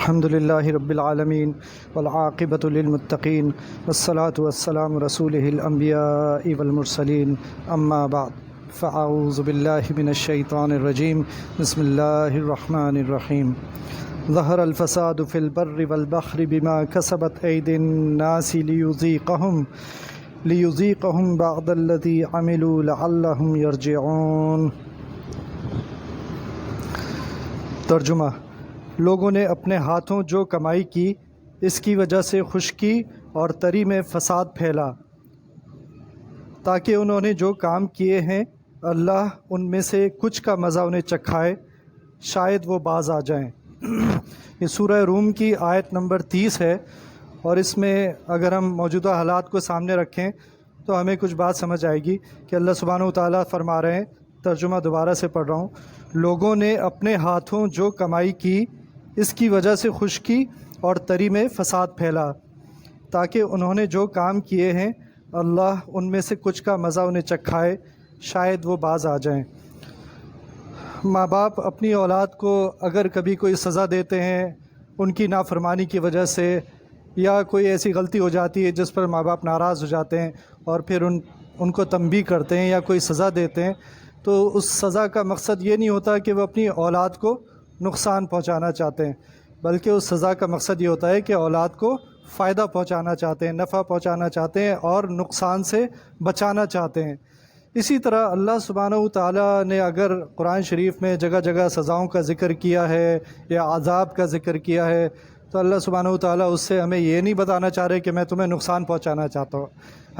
الحمد للہ رب العالمین والعاقبۃ للمتقین والصلاة والسلام رسولہ الانبیاء والمرسلین اما بعد فاعوذ باللہ من الشیطان الرجیم بسم اللہ الرحمن الرحیم ظہر الفساد فی البر والبحر بما کسبت ایدی الناس لیذیقہم بعض الذی عملوا لعلہم یرجعون۔ ترجمہ: لوگوں نے اپنے ہاتھوں جو کمائی کی اس کی وجہ سے خشکی اور تری میں فساد پھیلا، تاکہ انہوں نے جو کام کیے ہیں اللہ ان میں سے کچھ کا مزہ انہیں چکھائے، شاید وہ باز آ جائیں۔ یہ سورہ روم کی آیت نمبر 30 ہے، اور اس میں اگر ہم موجودہ حالات کو سامنے رکھیں تو ہمیں کچھ بات سمجھ آئے گی کہ اللہ سبحانہ وتعالیٰ فرما رہے ہیں۔ ترجمہ دوبارہ سے پڑھ رہا ہوں۔ لوگوں نے اپنے ہاتھوں جو کمائی کی اس کی وجہ سے خشکی اور تری میں فساد پھیلا، تاکہ انہوں نے جو کام کیے ہیں اللہ ان میں سے کچھ کا مزہ انہیں چکھائے، شاید وہ باز آ جائیں۔ ماں باپ اپنی اولاد کو اگر کبھی کوئی سزا دیتے ہیں ان کی نافرمانی کی وجہ سے، یا کوئی ایسی غلطی ہو جاتی ہے جس پر ماں باپ ناراض ہو جاتے ہیں اور پھر ان کو تنبیہ کرتے ہیں یا کوئی سزا دیتے ہیں، تو اس سزا کا مقصد یہ نہیں ہوتا کہ وہ اپنی اولاد کو نقصان پہنچانا چاہتے ہیں، بلکہ اس سزا کا مقصد یہ ہوتا ہے کہ اولاد کو فائدہ پہنچانا چاہتے ہیں، نفع پہنچانا چاہتے ہیں اور نقصان سے بچانا چاہتے ہیں۔ اسی طرح اللہ سبحانہ وتعالیٰ نے اگر قرآن شریف میں جگہ جگہ سزاؤں کا ذکر کیا ہے یا عذاب کا ذکر کیا ہے، تو اللہ سبحانہ وتعالیٰ اس سے ہمیں یہ نہیں بتانا چاہ رہے کہ میں تمہیں نقصان پہنچانا چاہتا ہوں۔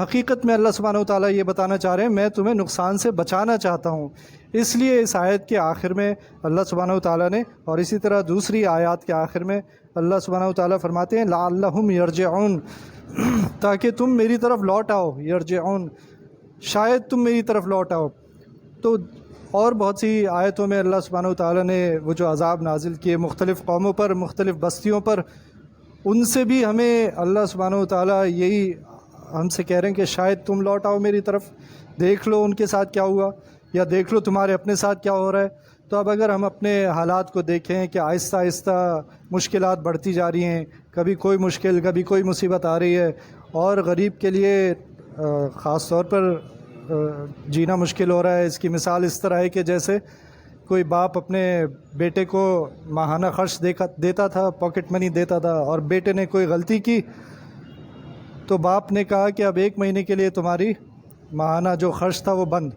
حقیقت میں اللہ سبحانہ وتعالیٰ یہ بتانا چاہ رہے ہیں میں تمہیں نقصان سے بچانا چاہتا ہوں۔ اس لیے اس آیت کے آخر میں اللہ سبحانہ وتعالیٰ نے، اور اسی طرح دوسری آیات کے آخر میں اللہ سبحانہ وتعالیٰ فرماتے ہیں لعلہم یرجعون، تاکہ تم میری طرف لوٹ آؤ، یرجعون شاید تم میری طرف لوٹ آؤ۔ تو اور بہت سی آیتوں میں اللہ سبحانہ وتعالیٰ نے وہ جو عذاب نازل کیے مختلف قوموں پر، مختلف بستیوں پر، ان سے بھی ہمیں اللہ سبحانہ وتعالیٰ یہی ہم سے کہہ رہے ہیں کہ شاید تم لوٹ آؤ میری طرف، دیکھ لو ان کے ساتھ کیا ہوا، یا دیکھ لو تمہارے اپنے ساتھ کیا ہو رہا ہے۔ تو اب اگر ہم اپنے حالات کو دیکھیں کہ آہستہ آہستہ مشکلات بڑھتی جا رہی ہیں، کبھی کوئی مشکل، کبھی کوئی مصیبت آ رہی ہے، اور غریب کے لیے خاص طور پر جینا مشکل ہو رہا ہے۔ اس کی مثال اس طرح ہے کہ جیسے کوئی باپ اپنے بیٹے کو ماہانہ خرچ دیتا تھا، پاکٹ منی دیتا تھا، اور بیٹے نے کوئی غلطی کی تو باپ نے کہا کہ اب 1 مہینے کے لیے تمہاری ماہانہ جو خرچ تھا وہ بند۔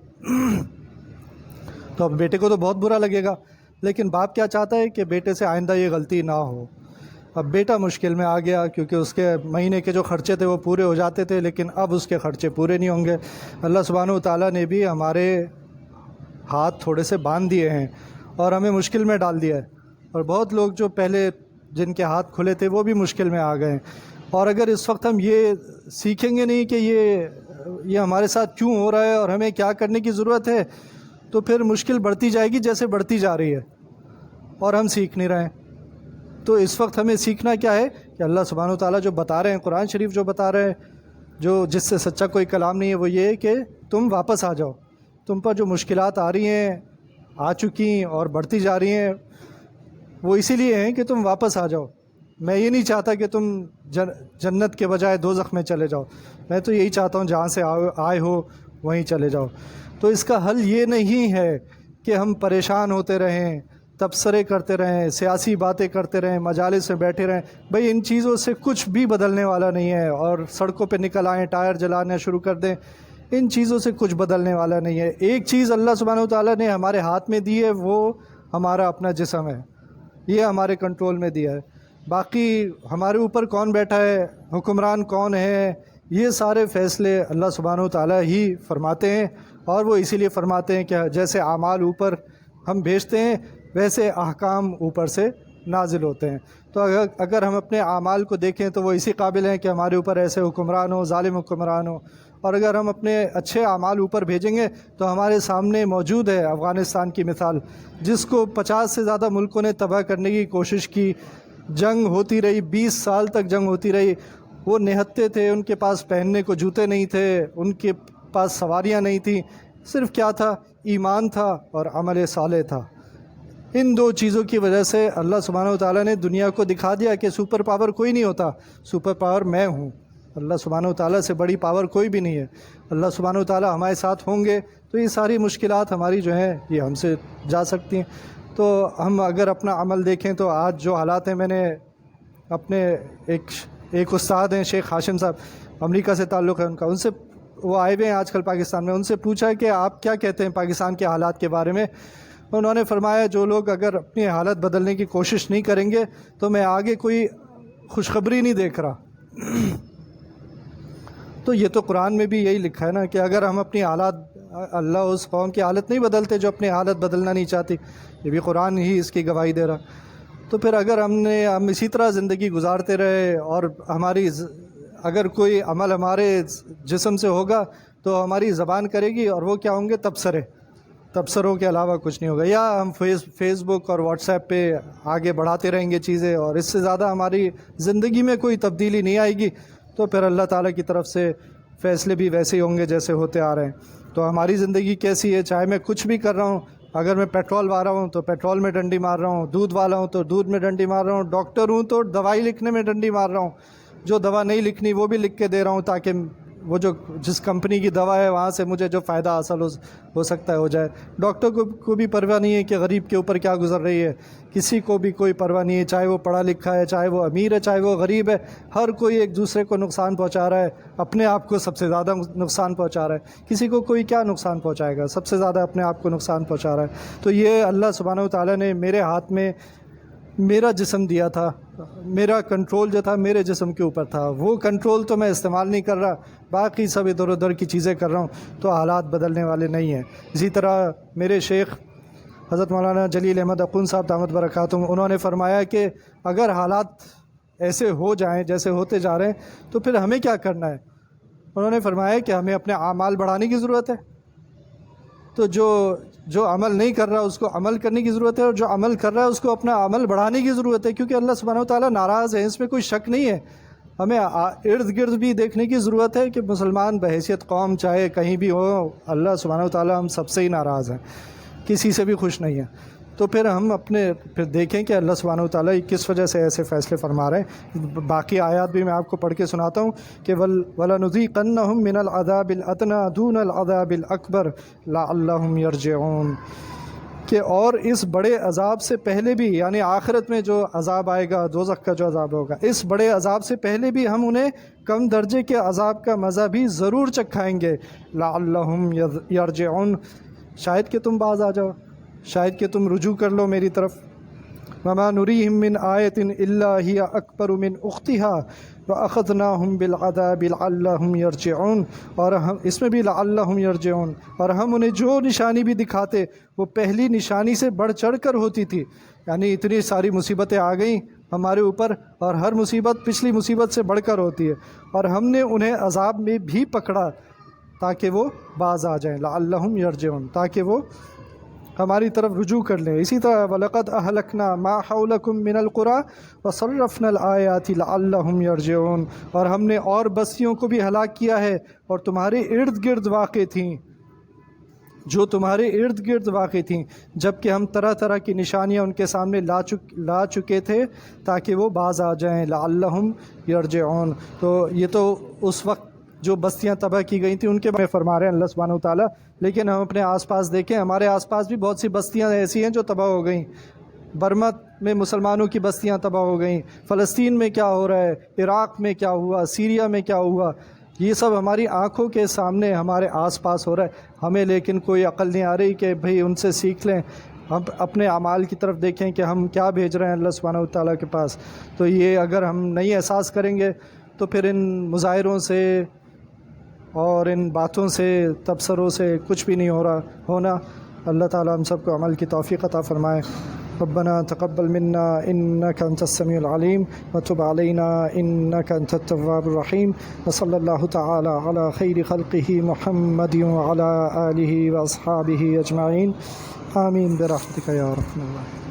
تو اب بیٹے کو تو بہت برا لگے گا، لیکن باپ کیا چاہتا ہے کہ بیٹے سے آئندہ یہ غلطی نہ ہو۔ اب بیٹا مشکل میں آ گیا کیونکہ اس کے مہینے کے جو خرچے تھے وہ پورے ہو جاتے تھے، لیکن اب اس کے خرچے پورے نہیں ہوں گے۔ اللہ سبحانہ وتعالیٰ نے بھی ہمارے ہاتھ تھوڑے سے باندھ دیے ہیں اور ہمیں مشکل میں ڈال دیا ہے، اور بہت لوگ جو پہلے جن کے ہاتھ کھلے تھے وہ بھی مشکل میں آ گئے ہیں۔ اور اگر اس وقت ہم یہ سیکھیں گے نہیں کہ یہ ہمارے ساتھ کیوں ہو رہا ہے اور ہمیں کیا کرنے کی ضرورت ہے، تو پھر مشکل بڑھتی جائے گی جیسے بڑھتی جا رہی ہے، اور ہم سیکھ نہیں رہے ہیں۔ تو اس وقت ہمیں سیکھنا کیا ہے کہ اللہ سبحانہ وتعالیٰ جو بتا رہے ہیں، قرآن شریف جو بتا رہے ہیں، جس سے سچا کوئی کلام نہیں ہے، وہ یہ ہے کہ تم واپس آ جاؤ۔ تم پر جو مشکلات آ رہی ہیں، آ چکی اور بڑھتی جا رہی ہیں، وہ اسی لیے ہیں کہ تم واپس آ جاؤ۔ میں یہ نہیں چاہتا کہ تم جنت کے بجائے دوزخ میں چلے جاؤ، میں تو یہی چاہتا ہوں جہاں سے آئے ہو وہیں چلے جاؤ۔ تو اس کا حل یہ نہیں ہے کہ ہم پریشان ہوتے رہیں، تبصرے کرتے رہیں، سیاسی باتیں کرتے رہیں، مجالس میں بیٹھے رہیں۔ بھئی ان چیزوں سے کچھ بھی بدلنے والا نہیں ہے، اور سڑکوں پہ نکل آئیں، ٹائر جلانا شروع کر دیں، ان چیزوں سے کچھ بدلنے والا نہیں ہے۔ ایک چیز اللہ سبحانہ وتعالیٰ نے ہمارے ہاتھ میں دی ہے، وہ ہمارا اپنا جسم ہے، یہ ہمارے کنٹرول میں دیا ہے۔ باقی ہمارے اوپر کون بیٹھا ہے، حکمران کون ہے، یہ سارے فیصلے اللہ سبحانہ وتعالیٰ ہی فرماتے ہیں، اور وہ اسی لیے فرماتے ہیں کہ جیسے اعمال اوپر ہم بھیجتے ہیں ویسے احکام اوپر سے نازل ہوتے ہیں۔ تو اگر ہم اپنے اعمال کو دیکھیں تو وہ اسی قابل ہیں کہ ہمارے اوپر ایسے حکمران ہو، ظالم حکمران ہو، اور اگر ہم اپنے اچھے اعمال اوپر بھیجیں گے تو ہمارے سامنے موجود ہے افغانستان کی مثال، جس کو 50 سے زیادہ ملکوں نے تباہ کرنے کی کوشش کی، جنگ ہوتی رہی، 20 سال تک جنگ ہوتی رہی۔ وہ نہتے تھے، ان کے پاس پہننے کو جوتے نہیں تھے، ان کے پاس سواریاں نہیں تھیں، صرف کیا تھا؟ ایمان تھا اور عمل صالح تھا۔ ان دو چیزوں کی وجہ سے اللہ سبحانہ و تعالیٰ نے دنیا کو دکھا دیا کہ سپر پاور کوئی نہیں ہوتا، سپر پاور میں ہوں۔ اللہ سبحانہ و تعالیٰ سے بڑی پاور کوئی بھی نہیں ہے۔ اللہ سبحانہ و تعالیٰ ہمارے ساتھ ہوں گے تو یہ ساری مشکلات ہماری جو ہیں یہ ہم سے جا سکتی ہیں۔ تو ہم اگر اپنا عمل دیکھیں تو آج جو حالات ہیں، میں نے اپنے ایک استاد ہیں شیخ ہاشم صاحب، امریکہ سے تعلق ہے ان کا، ان سے وہ آئے ہوئے ہیں آج کل پاکستان میں، ان سے پوچھا کہ آپ کیا کہتے ہیں پاکستان کے حالات کے بارے میں؟ انہوں نے فرمایا جو لوگ اگر اپنی حالت بدلنے کی کوشش نہیں کریں گے تو میں آگے کوئی خوشخبری نہیں دیکھ رہا۔ تو یہ تو قرآن میں بھی یہی لکھا ہے نا کہ اگر ہم اپنی حالات، اللہ اس قوم کی حالت نہیں بدلتے جو اپنی حالت بدلنا نہیں چاہتی، یہ بھی قرآن ہی اس کی گواہی دے رہا۔ تو پھر اگر ہم اسی طرح زندگی گزارتے رہے اور اگر کوئی عمل ہمارے جسم سے ہوگا تو ہماری زبان کرے گی، اور وہ کیا ہوں گے؟ تبصروں کے علاوہ کچھ نہیں ہوگا، یا ہم فیس بک اور واٹس ایپ پہ آگے بڑھاتے رہیں گے چیزیں، اور اس سے زیادہ ہماری زندگی میں کوئی تبدیلی نہیں آئے گی۔ تو پھر اللہ تعالیٰ کی طرف سے فیصلے بھی ویسے ہی ہوں گے جیسے ہوتے آ رہے ہیں۔ تو ہماری زندگی کیسی ہے، چاہے میں کچھ بھی کر رہا ہوں، اگر میں پیٹرول والا ہوں تو پیٹرول میں ڈنڈی مار رہا ہوں، دودھ والا ہوں تو دودھ میں ڈنڈی مار رہا ہوں، ڈاکٹر ہوں تو دوائی لکھنے میں ڈنڈی مار رہا ہوں، جو دوا نہیں لکھنی وہ بھی لکھ کے دے رہا ہوں تاکہ وہ جس کمپنی کی دوا ہے وہاں سے مجھے جو فائدہ حاصل ہو سکتا ہے ہو جائے۔ ڈاکٹر کو بھی پرواہ نہیں ہے کہ غریب کے اوپر کیا گزر رہی ہے، کسی کو بھی کوئی پرواہ نہیں ہے، چاہے وہ پڑھا لکھا ہے، چاہے وہ امیر ہے، چاہے وہ غریب ہے، ہر کوئی ایک دوسرے کو نقصان پہنچا رہا ہے، اپنے آپ کو سب سے زیادہ نقصان پہنچا رہا ہے۔ کسی کو کوئی کیا نقصان پہنچائے گا، سب سے زیادہ اپنے آپ کو نقصان پہنچا رہا ہے۔ تو یہ اللہ سبحانہ و تعالیٰ نے میرے ہاتھ میں میرا جسم دیا تھا، میرا کنٹرول جو تھا میرے جسم کے اوپر تھا، وہ کنٹرول تو میں استعمال نہیں کر رہا، باقی سب ادھر ادھر کی چیزیں کر رہا ہوں، تو حالات بدلنے والے نہیں ہیں۔ اسی طرح میرے شیخ حضرت مولانا جلیل احمد اخون صاحب دامت برکاتہم، انہوں نے فرمایا کہ اگر حالات ایسے ہو جائیں جیسے ہوتے جا رہے ہیں تو پھر ہمیں کیا کرنا ہے؟ انہوں نے فرمایا کہ ہمیں اپنے اعمال بڑھانے کی ضرورت ہے۔ تو جو عمل نہیں کر رہا اس کو عمل کرنے کی ضرورت ہے، اور جو عمل کر رہا ہے اس کو اپنا عمل بڑھانے کی ضرورت ہے، کیونکہ اللہ سبحانہ و تعالیٰ ناراض ہے، اس میں کوئی شک نہیں ہے۔ ہمیں ارد گرد بھی دیکھنے کی ضرورت ہے کہ مسلمان بحیثیت قوم چاہے کہیں بھی ہو، اللہ سبحانہ و تعالیٰ ہم سب سے ہی ناراض ہیں، کسی سے بھی خوش نہیں ہے۔ تو پھر ہم پھر دیکھیں کہ اللہ سبحانہ و تعالیٰ کس وجہ سے ایسے فیصلے فرما رہے ہیں۔ باقی آیات بھی میں آپ کو پڑھ کے سناتا ہوں کہ وَلَنُذِيقَنَّهُم مِّنَ الْعَذَابِ الْأَدْنَىٰ دُونَ الْعَذَابِ الْأَكْبَرِ لَعَلَّهُمْ يَرْجِعُونَ، کہ اور اس بڑے عذاب سے پہلے بھی، یعنی آخرت میں جو عذاب آئے گا، دوزخ کا جو عذاب ہوگا، اس بڑے عذاب سے پہلے بھی ہم انہیں کم درجے کے عذاب کا مزہ بھی ضرور چکھائیں گے، لَعَلَّهُمْ يَرْجِعُونَ، شاید کہ تم باز آ جاؤ، شاید کہ تم رجوع کر لو میری طرف۔ وَمَا نُرِيهِم مِّنْ آيَةٍ إِلَّا هِيَ أَكْبَرُ مِنْ أُخْتِهَا وَأَخَذْنَاهُمْ بِالْعَذَابِ لَعَلَّهُمْ يَرْجِعُونَ، اور ہم اس میں بھی لَعَلَّهُمْ يَرْجِعُونَ، اور ہم انہیں جو نشانی بھی دکھاتے وہ پہلی نشانی سے بڑھ چڑھ کر ہوتی تھی، یعنی اتنی ساری مصیبتیں آ گئیں ہمارے اوپر، اور ہر مصیبت پچھلی مصیبت سے بڑھ کر ہوتی ہے، اور ہم نے انہیں عذاب میں بھی پکڑا تاکہ وہ باز آ جائیں، لَعَلَّهُمْ يَرْجِعُونَ، تاکہ وہ ہماری طرف رجوع کر لیں۔ اسی طرح وَلَقَدْ أَهْلَكْنَا مَا حَوْلَكُم مِّنَ الْقُرَىٰ وَصَرَّفْنَا الْآيَاتِ لَعَلَّهُمْ يَرْجِعُونَ، اور ہم نے اور بستیوں کو بھی ہلاک کیا ہے اور تمہارے ارد گرد واقع تھیں، جو تمہارے ارد گرد واقع تھیں، جبکہ ہم طرح طرح کی نشانیاں ان کے سامنے لا چکے تھے تاکہ وہ باز آ جائیں، لَعَلَّهُمْ يَرْجِعُونَ۔ تو یہ تو اس وقت جو بستیاں تباہ کی گئی تھیں ان کے بارے میں فرما رہے ہیں اللہ سبحانہ و تعالیٰ، لیکن ہم اپنے آس پاس دیکھیں، ہمارے آس پاس بھی بہت سی بستیاں ایسی ہیں جو تباہ ہو گئیں۔ برما میں مسلمانوں کی بستیاں تباہ ہو گئیں، فلسطین میں کیا ہو رہا ہے، عراق میں کیا ہوا، سیریا میں کیا ہوا، یہ سب ہماری آنکھوں کے سامنے ہمارے آس پاس ہو رہا ہے۔ ہمیں لیکن کوئی عقل نہیں آ رہی کہ بھئی ان سے سیکھ لیں، ہم اپنے اعمال کی طرف دیکھیں کہ ہم کیا بھیج رہے ہیں اللہ سبحانہ و تعالیٰ کے پاس۔ تو یہ اگر ہم نہیں احساس کریں گے تو پھر ان مظاہروں سے اور ان باتوں سے، تبصروں سے کچھ بھی نہیں ہونا۔ اللہ تعالیٰ ہم سب کو عمل کی توفیق عطا فرمائے۔ ربنا تقبل منا انك انت السميع العليم وتب علينا انك انت التواب الرحيم، وصلى الله تعالى على خير خلقه محمد وعلى آله واصحابه اجمعين، آمين برحمتك يا رحمن الرحيم۔